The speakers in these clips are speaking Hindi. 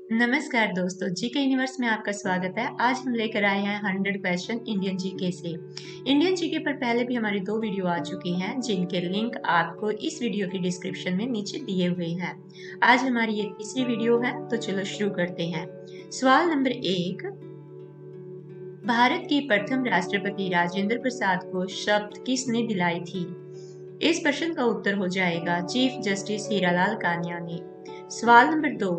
नमस्कार दोस्तों, जीके यूनिवर्स में आपका स्वागत है। आज हम लेकर आए हैं 100 क्वेश्चन इंडियन जीके से। इंडियन जीके पर पहले भी हमारी 2 वीडियो आ चुकी हैं, जिनके लिंक आपको इस वीडियो की डिस्क्रिप्शन में नीचे दिए हुए हैं। आज हमारी ये तीसरी वीडियो है, तो चलो शुरू करते हैं। सवाल नंबर 1, भारत के प्रथम राष्ट्रपति राजेंद्र प्रसाद को शपथ किसने दिलाई थी? इस प्रश्न का उत्तर हो जाएगा चीफ जस्टिस हीरालाल कान्या ने। सवाल नंबर 2,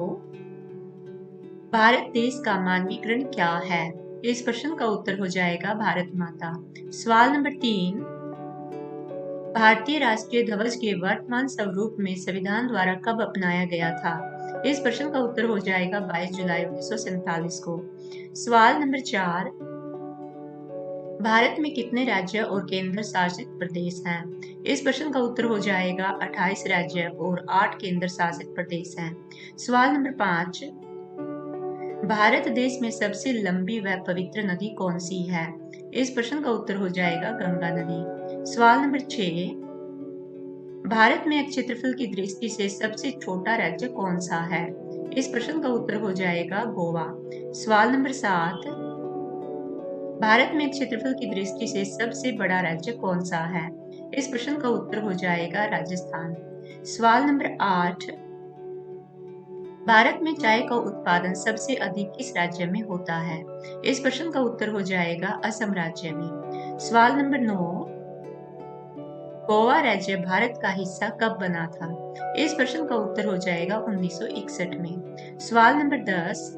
भारत देश का मानवीकरण क्या है? इस प्रश्न का उत्तर हो जाएगा भारत माता। सवाल नंबर 3, भारतीय राष्ट्रीय ध्वज के वर्तमान स्वरूप में संविधान द्वारा कब अपनाया गया था? इस प्रश्न का उत्तर हो जाएगा 22 जुलाई 1947 को। सवाल नंबर 4, भारत में कितने राज्य और केंद्र शासित प्रदेश हैं? इस प्रश्न का उत्तर हो जाएगा 28 राज्य और 8 केंद्र शासित प्रदेश हैं। सवाल नंबर 5, भारत देश में सबसे लंबी व पवित्र नदी कौन सी है? इस प्रश्न का उत्तर हो जाएगा गंगा नदी। सवाल नंबर 6, भारत में क्षेत्रफल की दृष्टि से सबसे छोटा राज्य कौन सा है? इस प्रश्न का उत्तर हो जाएगा गोवा। सवाल नंबर 7, भारत में क्षेत्रफल की दृष्टि से सबसे बड़ा राज्य कौन सा है? इस प्रश्न का उत्तर हो जाएगा राजस्थान। सवाल नंबर 8, भारत में चाय का उत्पादन सबसे अधिक किस राज्य में होता है? इस प्रश्न का उत्तर हो जाएगा असम राज्य में। सवाल नंबर 9, गोवा राज्य भारत का हिस्सा कब बना था? इस प्रश्न का उत्तर हो जाएगा 1961 में। सवाल नंबर 10,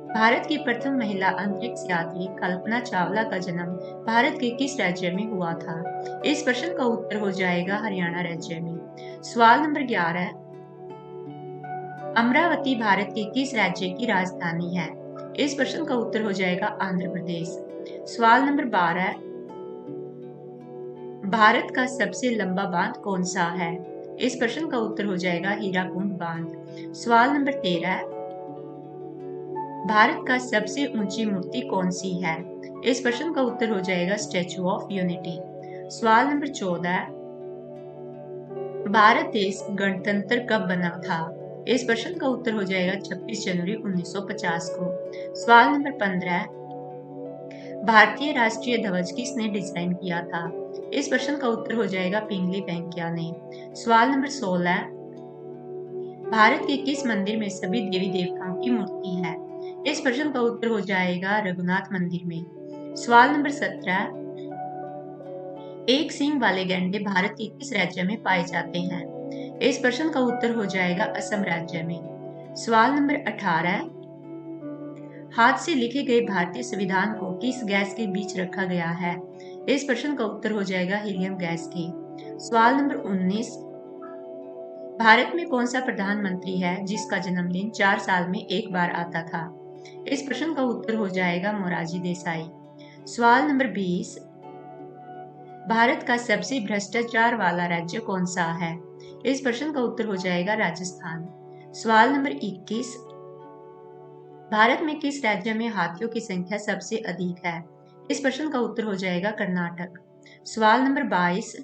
भारत की प्रथम महिला अंतरिक्ष यात्री कल्पना चावला का जन्म भारत के किस राज्य में हुआ था? इस प्रश्न का उत्तर हो जाएगा हरियाणा राज्य में। सवाल नंबर 11, अमरावती भारत के किस राज्य की राजधानी है? इस प्रश्न का उत्तर हो जाएगा आंध्र प्रदेश। सवाल नंबर 12, भारत का सबसे लंबा बांध कौन सा है? इस प्रश्न का उत्तर हो जाएगा हीराकुंड बांध। सवाल नंबर 13, भारत का सबसे ऊंची मूर्ति कौन सी है? इस प्रश्न का उत्तर हो जाएगा स्टैचू ऑफ यूनिटी। सवाल नंबर 14, भारत देश गणतंत्र कब बना था? इस प्रश्न का उत्तर हो जाएगा 26 जनवरी 1950 को। सवाल नंबर 15, भारतीय राष्ट्रीय ध्वज किसने डिजाइन किया था? इस प्रश्न का उत्तर हो जाएगा पिंगली वेंकैया ने। सवाल नंबर 16, भारत के किस मंदिर में सभी देवी देवताओं की मूर्ति है? इस प्रश्न का उत्तर हो जाएगा रघुनाथ मंदिर में। सवाल नंबर 17, एक सींग वाले गैंडे भारत के किस राज्य में पाए जाते हैं? इस प्रश्न का उत्तर हो जाएगा असम राज्य में। सवाल नंबर 18, हाथ से लिखे गए भारतीय संविधान को किस गैस के बीच रखा गया है? इस प्रश्न का उत्तर हो जाएगा हीलियम गैस के। सवाल नंबर 19, भारत में कौन सा प्रधानमंत्री है जिसका जन्मदिन 4 साल में एक बार आता था? इस प्रश्न का उत्तर हो जाएगा मोरारजी देसाई। सवाल नंबर 20, भारत का सबसे भ्रष्टाचार वाला राज्य कौन सा है? इस प्रश्न का उत्तर हो जाएगा राजस्थान। सवाल नंबर 21, भारत में किस राज्य में हाथियों की संख्या सबसे अधिक है? इस प्रश्न का उत्तर हो जाएगा कर्नाटक। सवाल नंबर 22,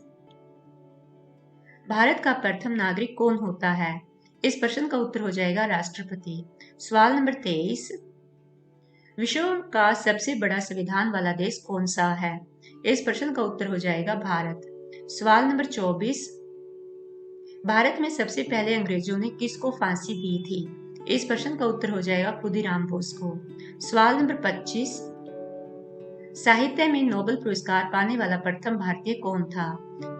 भारत का प्रथम नागरिक कौन होता है? इस प्रश्न का उत्तर हो जाएगा राष्ट्रपति। सवाल नंबर 23, विश्व का सबसे बड़ा संविधान वाला देश कौन सा है? इस प्रश्न का उत्तर हो जाएगा भारत। सवाल नंबर 24, भारत में सबसे पहले अंग्रेजों ने किसको फांसी दी थी? इस प्रश्न का उत्तर हो जाएगा खुदीराम बोस को। सवाल नंबर 25, साहित्य में नोबेल पुरस्कार पाने वाला प्रथम भारतीय कौन था?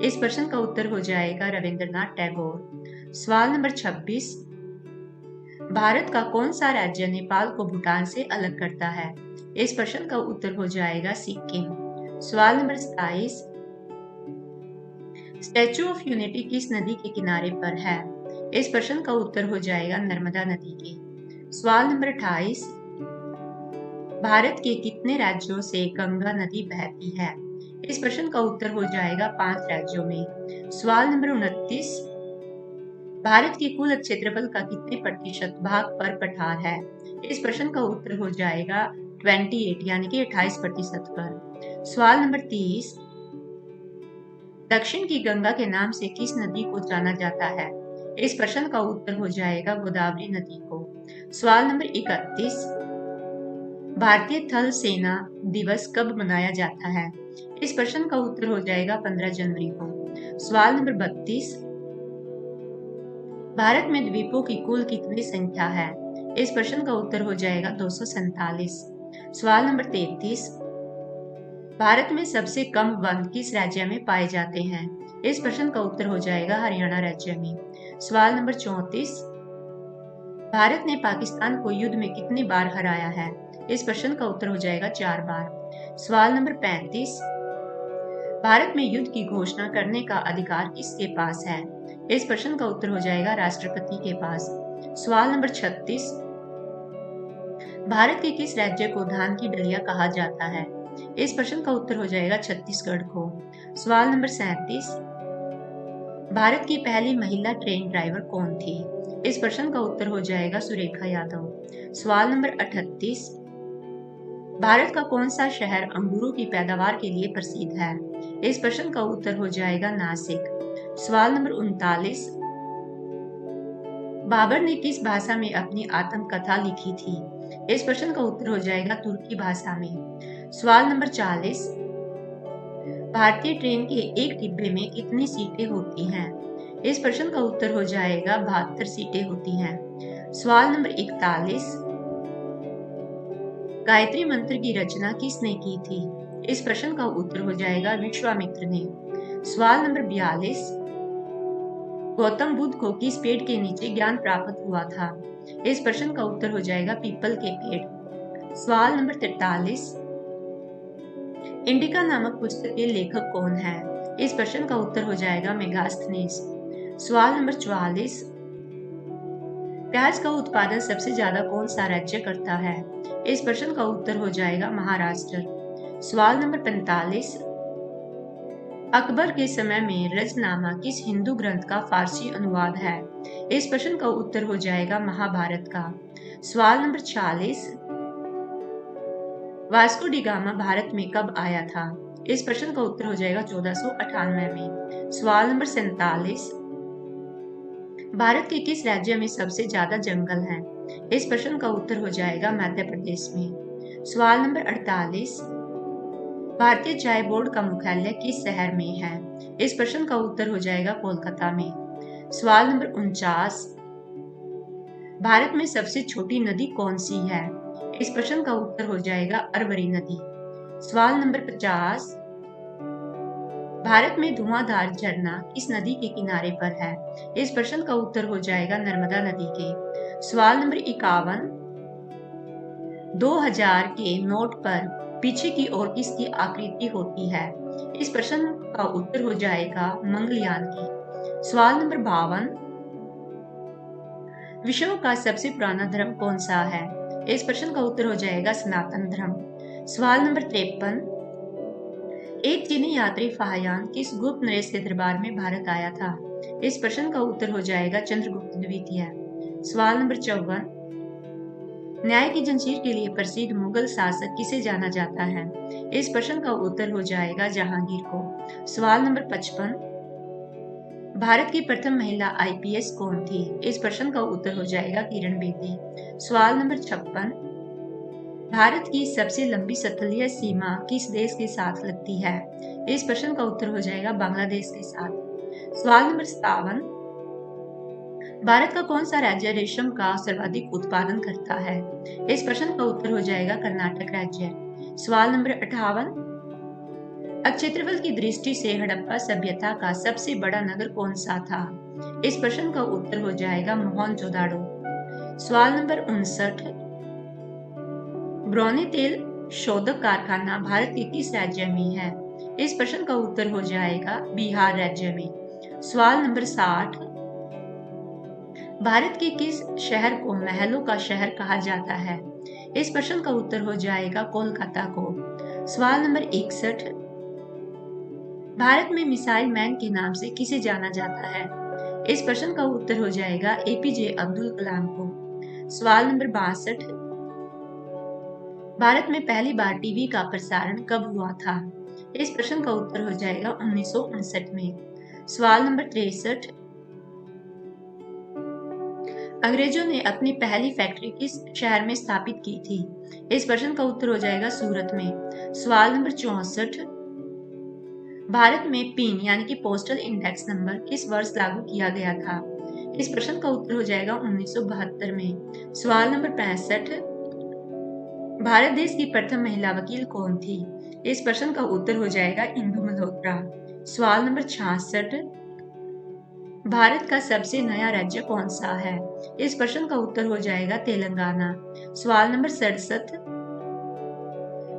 इस प्रश्न का उत्तर हो जाएगा रविंद्रनाथ टैगोर। सवाल नंबर 26, भारत का कौन सा राज्य नेपाल को भूटान से अलग करता है? इस प्रश्न का उत्तर हो जाएगा सिक्किम। सवाल नंबर 27, स्टैचू ऑफ यूनिटी किस नदी के किनारे पर है? इस प्रश्न का उत्तर हो जाएगा नर्मदा नदी के। सवाल नंबर 28, भारत के कितने राज्यों से गंगा नदी बहती है? इस प्रश्न का उत्तर हो जाएगा 5 राज्यों में। सवाल नंबर 29, भारत के कुल क्षेत्रफल का कितने प्रतिशत भाग पर पठार है? इस प्रश्न का उत्तर हो जाएगा 28 यानी कि 28% पर। सवाल नंबर 30, दक्षिण की गंगा के नाम से किस नदी को जाना जाता है? इस प्रश्न का उत्तर हो जाएगा गोदावरी नदी को। सवाल नंबर 31, भारतीय थल सेना दिवस कब मनाया जाता है? इस प्रश्न का उत्तर हो जाएगा 15 जनवरी को। सवाल नंबर 32, भारत में द्वीपों की कुल कितनी संख्या है? इस प्रश्न का उत्तर हो जाएगा 247। सवाल नंबर 33, भारत में सबसे कम वन किस राज्य में पाए जाते हैं? इस प्रश्न का उत्तर हो जाएगा हरियाणा राज्य में। सवाल नंबर 34, भारत ने पाकिस्तान को युद्ध में कितनी बार हराया है? इस प्रश्न का उत्तर हो जाएगा 4 बार। सवाल नंबर 35, भारत में युद्ध की घोषणा करने का अधिकार किसके पास है? इस प्रश्न का उत्तर हो जाएगा राष्ट्रपति के पास। सवाल नंबर 36, भारत के किस राज्य को धान की डलिया कहा जाता है? इस प्रश्न का उत्तर हो जाएगा छत्तीसगढ़ को। सवाल नंबर 37, भारत की पहली महिला ट्रेन ड्राइवर कौन थी? इस प्रश्न का उत्तर हो जाएगा सुरेखा यादव। सवाल नंबर 38, भारत का कौन सा शहर अंगूरों की पैदावार के लिए प्रसिद्ध है? इस प्रश्न का उत्तर हो जाएगा नासिक। सवाल नंबर 39, बाबर ने किस भाषा में अपनी आत्मकथा लिखी थी? इस प्रश्न का उत्तर हो जाएगा तुर्की भाषा में। सवाल नंबर 40, भारतीय ट्रेन के एक डिब्बे में कितनी सीटें होती हैं? इस प्रश्न का उत्तर हो जाएगा 72 सीटें होती हैं। सवाल नंबर 41, गायत्री मंत्र की रचना किसने की थी? इस प्रश्न का उत्तर हो जाएगा विश्वामित्र ने। सवाल नंबर 42, गौतम बुद्ध को किस पेड़ के नीचे ज्ञान प्राप्त हुआ था? इस प्रश्न का उत्तर हो जाएगा पीपल के पेड़। सवाल नंबर 43, इंडिका नामक पुस्तक के लेखक कौन है? इस प्रश्न का उत्तर हो जाएगा मेगास्थनीज। सवाल नंबर 44, प्याज का उत्पादन सबसे ज्यादा कौन सा राज्य करता है? इस प्रश्न का उत्तर हो जाएगा महाराष्ट्र। सवाल नंबर 45, अकबर के समय में रजनामा किस हिंदू ग्रंथ का फारसी अनुवाद है? इस प्रश्न का उत्तर हो जाएगा महाभारत का। सवाल number 46, Vasco D gamma Bharat में कब आया था? इस प्रश्न का उत्तर हो जाएगा 1498 में। सवाल नंबर 47, भारत के किस राज्य में सबसे ज्यादा जंगल हैं? इस प्रश्न का उत्तर हो जाएगा मध्य प्रदेश में। सवाल नंबर 48, भारतीय चाय बोर्ड का मुख्यालय किस शहर में है? इस प्रश्न का उत्तर हो जाएगा कोलकाता में। सवाल नंबर 49, भारत में सबसे छोटी नदी कौन सी है? इस प्रश्न का उत्तर हो जाएगा अरवरी नदी। सवाल नंबर 50, भारत में धुआंधार झरना किस नदी के किनारे पर है? इस प्रश्न का उत्तर हो जाएगा नर्मदा नदी के। सवाल नंबर 51, 2000 के नोट पर पीछे की ओर किसकी आकृति होती है? इस प्रश्न का उत्तर हो जाएगा मंगलयान की। सवाल नंबर 52, विश्व का सबसे पुराना धर्म कौन सा है? इस प्रश्न का उत्तर हो जाएगा सनातन धर्म। सवाल नंबर 53, एक चीनी यात्री फाहयान किस गुप्त नरेश के दरबार में भारत आया था? इस प्रश्न का उत्तर हो जाएगा चंद्रगुप्त द्वितीय। सवाल नंबर 54, न्याय की जंजीर के लिए प्रसिद्ध मुगल शासक किसे जाना जाता है? इस प्रश्न का उत्तर हो जाएगा जहांगीर को। सवाल नंबर 55, भारत की प्रथम महिला आईपीएस कौन थी? इस प्रश्न का उत्तर हो जाएगा किरण बेदी। सवाल नंबर 56, भारत की सबसे लंबी सतलीय सीमा किस देश के साथ लगती है? इस प्रश्न का उत्तर हो जाएगा बांग्लादेश के साथ। सवाल नंबर 57, भारत का कौन सा राज्य रेशम का सर्वाधिक उत्पादन करता है? इस प्रश्न का उत्तर हो जाएगा कर्नाटक राज्य। सवाल नंबर 58, क्षेत्रफल की दृष्टि से हड़प्पा सभ्यता का सबसे बड़ा नगर कौन सा था? इस प्रश्न का उत्तर हो जाएगा मोहनजोदाड़ो। सवाल नंबर 59, ब्रौनी तेल शोधक कारखाना भारत के किस राज्य में है? इस प्रश्न का उत्तर हो जाएगा बिहार राज्य में। सवाल नंबर 60, भारत के किस शहर को महलों का शहर कहा जाता है? इस प्रश्न का उत्तर हो जाएगा कोलकाता को। सवाल नंबर 61, भारत में मिसाइल मैन के नाम से किसे जाना जाता है? इस प्रश्न का उत्तर हो जाएगा एपीजे अब्दुल कलाम को। सवाल नंबर 62, भारत में पहली बार टीवी का प्रसारण कब हुआ था? इस प्रश्न का उत्तर हो जाएगा 1959 में। सवाल नंबर 63, अंग्रेजों ने अपनी पहली फैक्ट्री किस शहर में स्थापित की थी? इस प्रश्न का उत्तर हो जाएगा सूरत में। सवाल नंबर 64, भारत में पिन यानी कि पोस्टल इंडेक्स नंबर किस वर्ष लागू किया गया था? इस प्रश्न का उत्तर हो जाएगा 1972 में। सवाल नंबर 65, भारत देश की प्रथम महिला वकील कौन थी? इस प्रश्न का उत्तर हो जाएगा इंदु मल्होत्रा। सवाल नंबर 66, भारत का सबसे नया राज्य कौन सा है? इस प्रश्न का उत्तर हो जाएगा तेलंगाना। सवाल नंबर 67,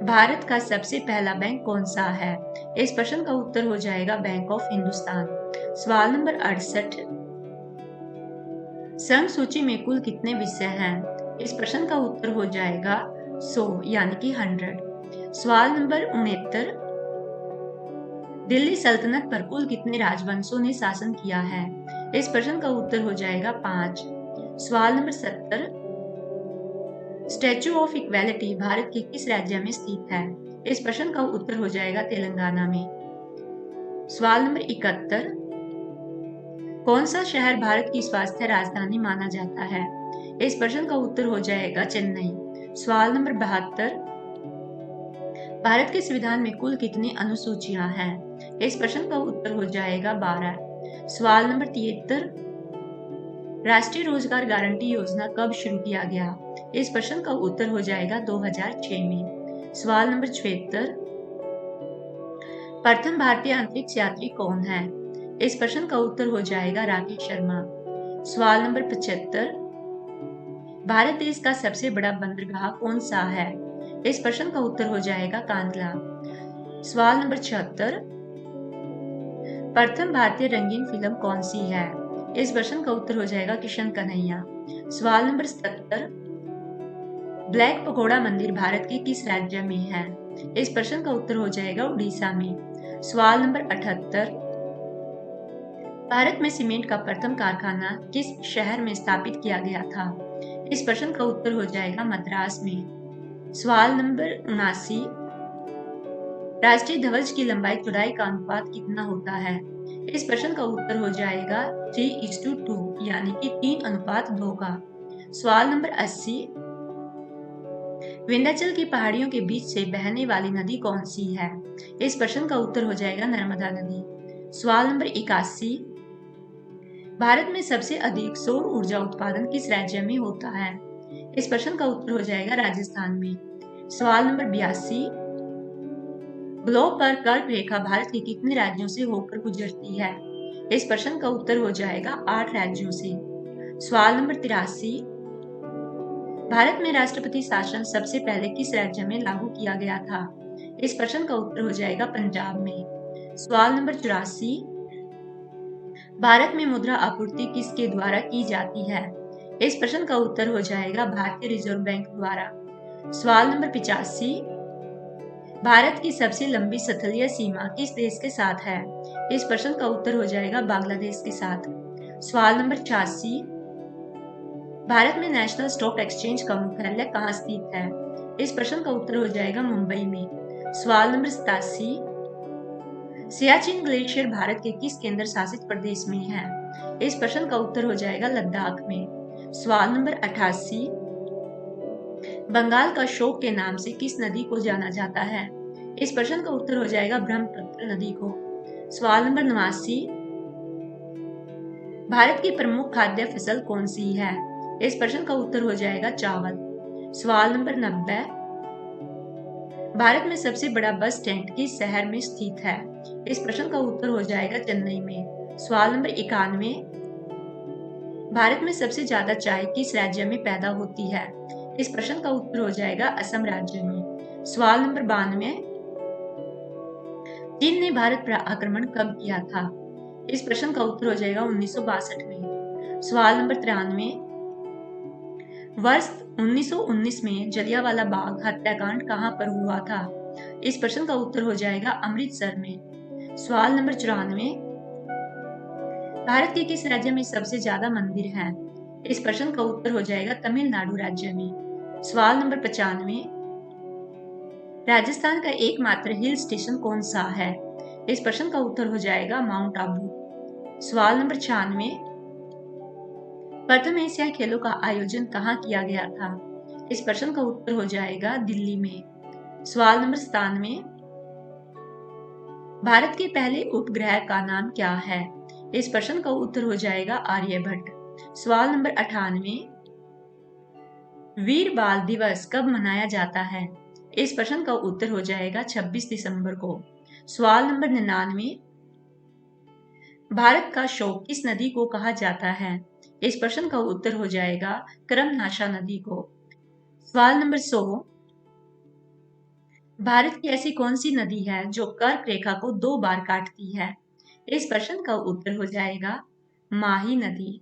भारत का सबसे पहला बैंक कौन सा है? इस प्रश्न का उत्तर हो जाएगा बैंक ऑफ हिंदुस्तान। सवाल नंबर 68, संघ सूची में कुल कितने विषय हैं? इस प्रश्न का उत्तर हो जाएगा 100 यानी कि 100। सवाल नंबर 69, दिल्ली सल्तनत पर कुल कितने राजवंशों ने शासन किया है? इस प्रश्न का उत्तर हो जाएगा 5। सवाल number 70, statue of equality Bharat के किस राज्य में स्थित है? इस प्रश्न का उत्तर हो जाएगा तेलंगाना में। सवाल नंबर 71, कौन सा शहर भारत की स्वास्थ्य राजधानी माना जाता है? इस प्रश्न का उत्तर हो जाएगा चेन्नई। सवाल नंबर 72, भारत के संविधान में कुल कितनी अनुसूचियां हैं? इस प्रश्न का उत्तर हो जाएगा 12। सवाल नंबर 73, राष्ट्रीय रोजगार गारंटी योजना कब शुरू किया गया? इस प्रश्न का उत्तर हो जाएगा 2006 में। सवाल नंबर 76, प्रथम भारतीय अंतरिक्ष यात्री कौन है? इस प्रश्न का उत्तर हो जाएगा राकेश शर्मा। सवाल नंबर 75, भारत देश का सबसे बड़ा बंदरगाह कौन सा है? इस प्रश्न का उत्तर हो जाएगा कांडला। सवाल नंबर 76, प्रथम भारतीय रंगीन फिल्म कौन सी है? इस प्रश्न का उत्तर हो जाएगा किशन कन्हैया। सवाल नंबर 77, ब्लैक पगोड़ा मंदिर भारत के किस राज्य में है? इस प्रश्न का उत्तर हो जाएगा उड़ीसा में। सवाल नंबर 78, भारत में सीमेंट का प्रथम कारखाना किस शहर में स्थापित किया गया था? इस प्रश्न का उत्तर हो जाएगा मद्रास में। सवाल नंबर 79, राष्ट्रीय ध्वज की लंबाई चौड़ाई का अनुपात कितना होता है? इस प्रश्न का उत्तर हो जाएगा 3:2 यानी कि 3:2 का। सवाल नंबर 80, विंध्याचल की पहाड़ियों के बीच से बहने वाली नदी कौन सी है? इस प्रश्न का उत्तर हो जाएगा नर्मदा नदी। सवाल नंबर 81, भारत में सबसे अधिक सौर ऊर्जा उत्पादन किस राज्य में होता है? इस प्रश्न का उत्तर हो जाएगा राजस्थान में। सवाल नंबर 82, ग्लोब पर कर्क रेखा भारत के कितने राज्यों से होकर गुजरती है? इस प्रश्न का उत्तर हो जाएगा 8 राज्यों से। सवाल नंबर 83, भारत में राष्ट्रपति शासन सबसे पहले किस राज्य में लागू किया गया था? इस प्रश्न का उत्तर हो जाएगा पंजाब में। सवाल नंबर 84, भारत में मुद्रा आपूर्ति किसके द्वारा की जाती है? इस प्रश्न का उत्तर हो जाएगा भारतीय रिजर्व बैंक द्वारा। सवाल नंबर 85, भारत की सबसे लंबी स्थलीय सीमा किस देश के साथ है? इस प्रश्न का उत्तर हो जाएगा बांग्लादेश के साथ। सवाल नंबर 86, भारत में नेशनल स्टॉक एक्सचेंज का मुख्यालय कहाँ स्थित है? इस प्रश्न का उत्तर हो जाएगा मुंबई में। सवाल नंबर 87, सियाचिन ग्लेशियर भारत के किस केंद्र शासित प्रदेश में है? इस प्रश्न का उत्तर हो जाएगा लद्दाख में। सवाल नंबर 88, बंगाल का शोक के नाम से किस नदी को जाना जाता है? इस प्रश्न का उत्तर हो जाएगा ब्रह्मपुत्र नदी को। सवाल नंबर 89, भारत की प्रमुख खाद्य फसल कौन सी है? इस प्रश्न का उत्तर हो जाएगा चावल। सवाल नंबर 90, भारत में सबसे बड़ा बस स्टैंड किस शहर में स्थित है? इस प्रश्न का उत्तर हो जाएगा चेन्नई में। सवाल नंबर 91, भारत में सबसे ज्यादा चाय किस राज्य में पैदा होती है? इस प्रश्न का उत्तर हो जाएगा असम राज्य में। सवाल नंबर 92, चीन ने भारत पर आक्रमण कब किया था? इस प्रश्न का उत्तर हो जाएगा 1962 में। सवाल नंबर 93, वर्ष 1919 में जलियांवाला बाग हत्याकांड कहां पर हुआ था? इस प्रश्न का उत्तर हो जाएगा अमृतसर में। सवाल नंबर 94, भारत के किस राज्य में सबसे ज्यादा मंदिर हैं? इस प्रश्न का उत्तर हो जाएगा तमिलनाडु राज्य में। सवाल नंबर 95, राजस्थान का एकमात्र हिल स्टेशन कौन सा है? इस प्रश्न का उत्तर हो जाएगा माउंट आबू। सवाल नंबर 96, प्रथम एशियाई खेलों का आयोजन कहाँ किया गया था? इस प्रश्न का उत्तर हो जाएगा दिल्ली में। सवाल नंबर 97, भारत के पहले उपग्रह का नाम क्या है? इस प्रश्न का उत्तर हो जाएगा आर्यभट्ट। सवाल नंबर 98, वीर बाल दिवस कब मनाया जाता है? इस प्रश्न का उत्तर हो जाएगा 26 दिसंबर को। सवाल नंबर 99, भारत का शोक किस नदी को कहा जाता है? इस प्रश्न का उत्तर हो जाएगा करमनाशा नदी को। सवाल नंबर 100, भारत की ऐसी कौन सी नदी है जो कर्क रेखा को 2 बार काटती है? इस प्रश्न का उत्तर हो जाएगा माही नदी।